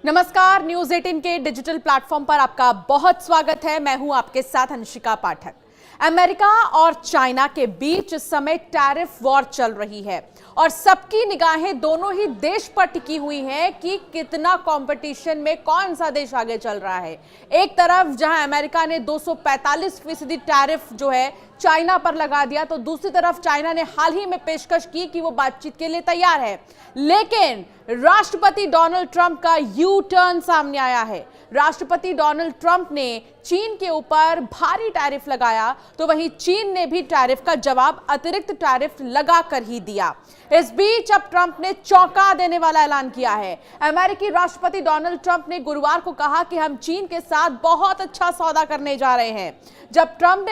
नमस्कार, न्यूज 18 के digital platform पर आपका बहुत स्वागत है। मैं हूं आपके साथ अंशिका पाठक। अमेरिका और चाइना के बीच इस समय टैरिफ वॉर चल रही है और सबकी निगाहें दोनों ही देश पर टिकी हुई हैं कि कितना कंपटीशन में कौन सा देश आगे चल रहा है। एक तरफ जहां अमेरिका ने 245% टैरिफ जो है चाइना पर लगा दिया, तो दूसरी तरफ चाइना ने हाल ही में पेशकश की कि वो बातचीत के लिए तैयार है। लेकिन राष्ट्रपति डोनाल्ड ट्रंप का यू टर्न सामने आया है। राष्ट्रपति डोनाल्ड ट्रंप ने चीन के ऊपर भारी टैरिफ लगाया, तो वहीं चीन ने भी टैरिफ का जवाब अतिरिक्त टैरिफ लगा कर ही दिया। इस बीच अब ट्रंप ने चौंका देने वाला ऐलान किया है। अमेरिकी राष्ट्रपति डोनाल्ड ट्रंप ने गुरुवार को कहा कि हम चीन के साथ बहुत अच्छा सौदा करने जा रहे हैं। जब ट्रंप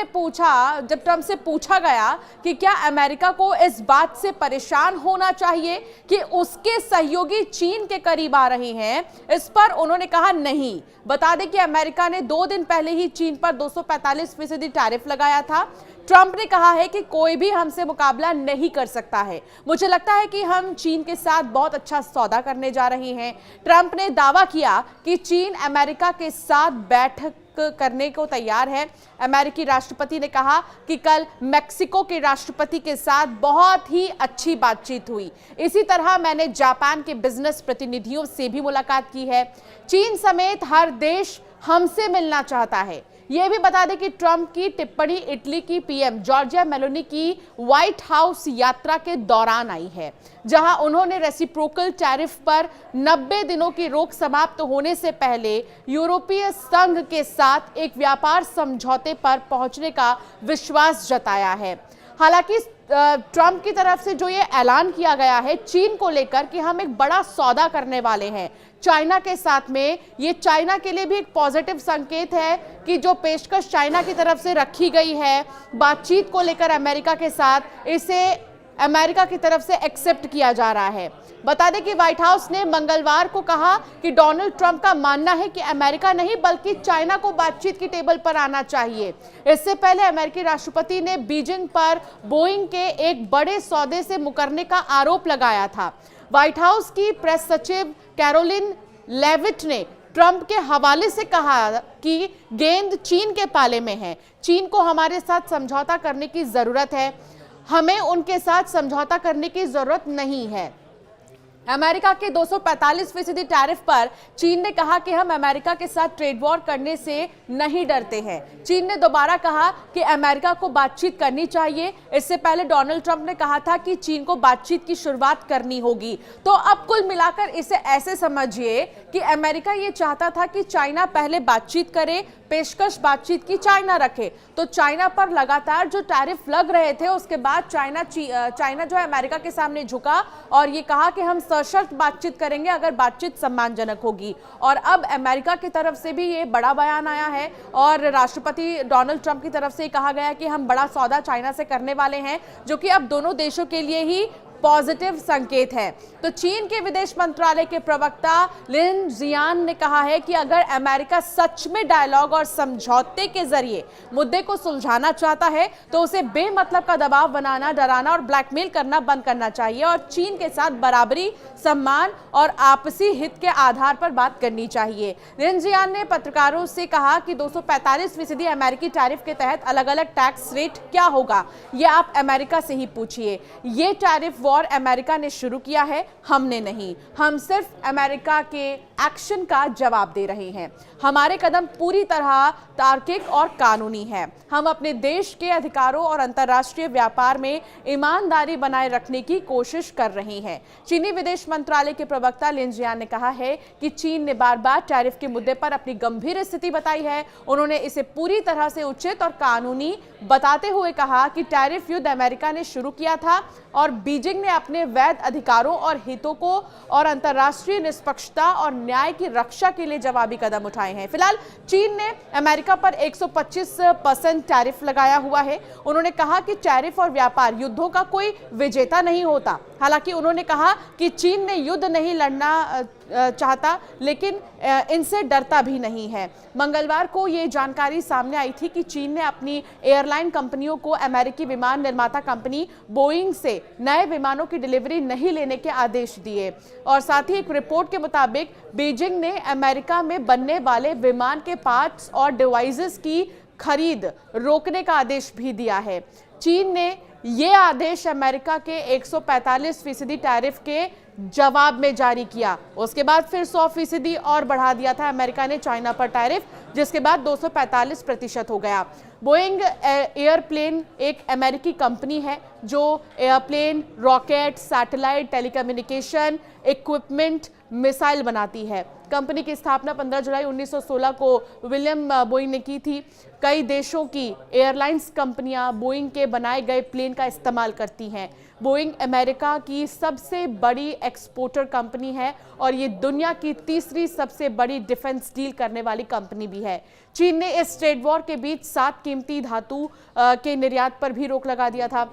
से पूछा गया कि क्या अमेरिका को इस बात से परेशान होना चाहिए कि उसके सहयोगी चीन के करीब आ रहे हैं, इस पर उन्होंने कहा नहीं। बता दें कि अमेरिका ने 2 दिन पहले ही चीन पर 245% टैरिफ लगाया था। ट्रंप ने कहा है कि कोई भी हमसे मुकाबला नहीं कर सकता है। मुझे लगता है कि हम चीन के साथ बहुत अच्छा सौदा करने जा रहे हैं। ट्रंप ने दावा किया कि चीन अमेरिका के साथ बैठक करने को तैयार है। अमेरिकी राष्ट्रपति ने कहा कि कल मेक्सिको के राष्ट्रपति के साथ बहुत ही अच्छी बातचीत हुई। इसी तरह मैंने जापान के बिजनेस प्रतिनिधियों से भी मुलाकात की है। चीन समेत हर देश हमसे मिलना चाहता है। यह भी बता दें कि ट्रंप की टिप्पणी इटली की पीएम जॉर्जिया मेलोनी की व्हाइट हाउस यात्रा के दौरान आई है, जहां उन्होंने रेसिप्रोकल टैरिफ पर 90 दिनों की रोक समाप्त होने से पहले यूरोपीय संघ के साथ एक व्यापार समझौते पर पहुंचने का विश्वास जताया है। हालांकि ट्रंप की तरफ से जो ये ऐलान किया गया है चीन को लेकर कि हम एक बड़ा सौदा करने वाले हैं चाइना के साथ में, ये चाइना के लिए भी एक पॉजिटिव संकेत है कि जो पेशकश चाइना की तरफ से रखी गई है बातचीत को लेकर अमेरिका के साथ, इसे अमेरिका की तरफ से एक्सेप्ट किया जा रहा है। बता दें कि व्हाइट हाउस ने मंगलवार को कहा कि डोनाल्ड ट्रंप का मानना है कि अमेरिका नहीं बल्कि चाइना को बातचीत की टेबल पर आना चाहिए। इससे पहले अमेरिकी राष्ट्रपति ने बीजिंग पर बोइंग के एक बड़े सौदे से मुकरने का आरोप लगाया था। व्हाइट हाउस की प्रेस सचिव कैरोलिन लेविट ने ट्रंप के हवाले से कहा कि गेंद चीन के पाले में है। चीन को हमारे साथ समझौता करने की जरूरत है, हमें उनके साथ समझौता करने की जरूरत नहीं है। अमेरिका के 245% टैरिफ पर चीन ने कहा कि हम अमेरिका के साथ ट्रेड वॉर करने से नहीं डरते हैं। चीन ने दोबारा कहा कि अमेरिका को बातचीत करनी चाहिए। इससे पहले डोनाल्ड ट्रंप ने कहा था कि चीन को बातचीत की शुरुआत करनी होगी। तो अब कुल मिलाकर इसे ऐसे समझिए कि अमेरिका ये चाहता था कि चाइना पहले बातचीत करे, पेशकश बातचीत की चाइना रखे। तो चाइना पर लगातार जो टैरिफ लग रहे थे उसके बाद चाइना जो है अमेरिका के सामने झुका और ये कहा कि हम सशर्त बातचीत करेंगे अगर बातचीत सम्मानजनक होगी। और अब अमेरिका की तरफ से भी ये बड़ा बयान आया है और राष्ट्रपति डोनाल्ड ट्रंप की तरफ से कहा गया कि हम बड़ा सौदा चाइना से करने वाले हैं, जो कि अब दोनों देशों के लिए ही पॉजिटिव संकेत है। तो चीन के विदेश मंत्रालय के प्रवक्ता लिन जियान ने कहा है कि अगर अमेरिका सच में डायलॉग और समझौते के जरिए मुद्दे को सुलझाना चाहता है तो उसे बेमतलब का दबाव बनाना, डराना और ब्लैकमेल करना बंद करना चाहिए और चीन के साथ बराबरी, सम्मान और आपसी हित के आधार पर बात करनी चाहिए। लिन जियान ने पत्रकारों से कहा कि 245% अमेरिकी टैरिफ के तहत अलग अलग टैक्स रेट क्या होगा, यह आप अमेरिका से ही पूछिए। ये टैरिफ वॉर अमेरिका ने शुरू किया है, हमने नहीं। हम सिर्फ अमेरिका के एक्शन का जवाब दे रहे हैं। हमारे कदम पूरी तरह तार्किक और कानूनी हैं। हम अपने देश के अधिकारों और अंतर्राष्ट्रीय व्यापार में ईमानदारी बनाए रखने की कोशिश कर रहे हैं। चीनी विदेश मंत्रालय के प्रवक्ता लिन जियान ने कहा है कि चीन ने बार बार टैरिफ के मुद्दे पर अपनी गंभीर स्थिति बताई है। उन्होंने इसे पूरी तरह से उचित और कानूनी बताते हुए कहा कि टैरिफ युद्ध अमेरिका ने शुरू किया था और बीजिंग ने अपने वैध अधिकारों और हितों को और अंतर्राष्ट्रीय निष्पक्षता और न्याय की रक्षा के लिए जवाबी कदम उठाए हैं। फिलहाल चीन ने अमेरिका पर 125% टैरिफ लगाया हुआ है। उन्होंने कहा कि टैरिफ और व्यापार युद्धों का कोई विजेता नहीं होता, हालांकि उन्होंने कहा कि चीन ने युद्ध नहीं लड़ना चाहता, लेकिन इनसे डरता भी नहीं है। मंगलवार को ये जानकारी सामने आई थी कि चीन ने अपनी एयरलाइन कंपनियों को अमेरिकी विमान निर्माता कंपनी बोइंग से नए विमानों की डिलीवरी नहीं लेने के आदेश दिए। और साथ ही एक रिपोर्ट के मुताबिक बीजिंग ने अमेरिका में बनने वाले विमान के पार्ट्स और डिवाइसेस की खरीद रोकने का आदेश भी दिया है। चीन ने ये आदेश अमेरिका के 145% टैरिफ के जवाब में जारी किया। उसके बाद फिर 100% और बढ़ा दिया था अमेरिका ने चाइना पर टैरिफ, जिसके बाद 245% हो गया। बोइंग एयरप्लेन एक अमेरिकी कंपनी है जो airplane, rocket, satellite, telecommunication equipment, missile बनाती है। कंपनी की स्थापना 15 जुलाई 1916 को विलियम बोइंग ने की थी। कई देशों की एयरलाइंस कंपनियां बोइंग के बनाए गए प्लेन का इस्तेमाल करती हैं। बोइंग अमेरिका की सबसे बड़ी एक्सपोर्टर कंपनी है और ये दुनिया की तीसरी सबसे बड़ी डिफेंस डील करने वाली कंपनी भी है। चीन ने इस ट्रेड वॉर के बीच 7 कीमती धातु के निर्यात पर भी रोक लगा दिया था।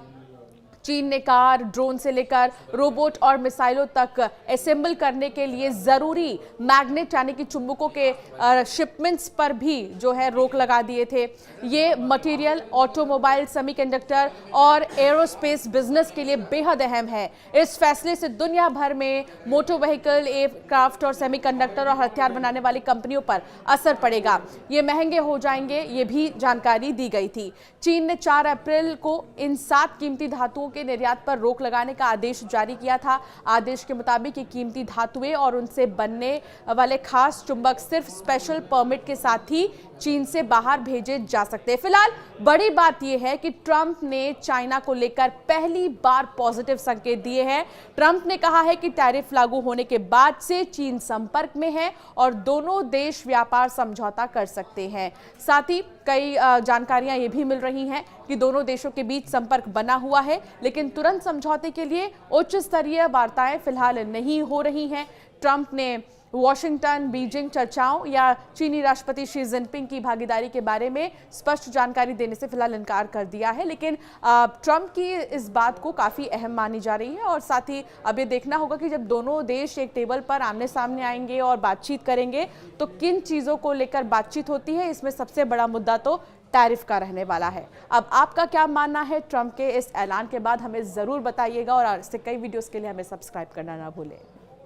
चीन ने कार, ड्रोन से लेकर रोबोट और मिसाइलों तक असेंबल करने के लिए जरूरी मैग्नेट यानी कि चुंबकों के शिपमेंट्स पर भी जो है रोक लगा दिए थे। ये मटेरियल ऑटोमोबाइल, सेमीकंडक्टर और एरोस्पेस बिजनेस के लिए बेहद अहम है। इस फैसले से दुनिया भर में मोटर व्हीकल, एयरक्राफ्ट और सेमीकंडक्टर और हथियार बनाने वाली कंपनियों पर असर पड़ेगा। ये महंगे हो जाएंगे, ये भी जानकारी दी गई थी। चीन ने 4 अप्रैल को इन 7 कीमती धातुओं के निर्यात पर रोक लगाने का आदेश जारी किया था। आदेश के मुताबिक ये कीमती धातुएं और उनसे बनने वाले खास चुंबक सिर्फ स्पेशल परमिट के साथ ही चीन से बाहर भेजे जा सकते हैं। फिलहाल बड़ी बात यह है कि ट्रंप ने चाइना को लेकर पहली बार पॉजिटिव संकेत दिए हैं। ट्रंप ने कहा है कि टैरिफ लागू होने के बाद से चीन संपर्क में है और दोनों देश व्यापार समझौता कर सकते हैं। साथ ही कई जानकारियां ये भी मिल रही हैं कि दोनों देशों के बीच संपर्क बना हुआ है, लेकिन तुरंत समझौते के लिए उच्च स्तरीय वार्ताएं फिलहाल नहीं हो रही हैं। ट्रंप ने वॉशिंगटन बीजिंग चर्चाओं या चीनी राष्ट्रपति शी जिनपिंग की भागीदारी के बारे में स्पष्ट जानकारी देने से फिलहाल इनकार कर दिया है, लेकिन ट्रंप की इस बात को काफ़ी अहम मानी जा रही है। और साथ ही अब ये देखना होगा कि जब दोनों देश एक टेबल पर आमने सामने आएंगे और बातचीत करेंगे तो किन चीज़ों को लेकर बातचीत होती है। इसमें सबसे बड़ा मुद्दा तो टैरिफ का रहने वाला है। अब आपका क्या मानना है ट्रंप के इस ऐलान के बाद, हमें ज़रूर बताइएगा और ऐसे कई वीडियोज़ के लिए हमें सब्सक्राइब करना ना भूलें।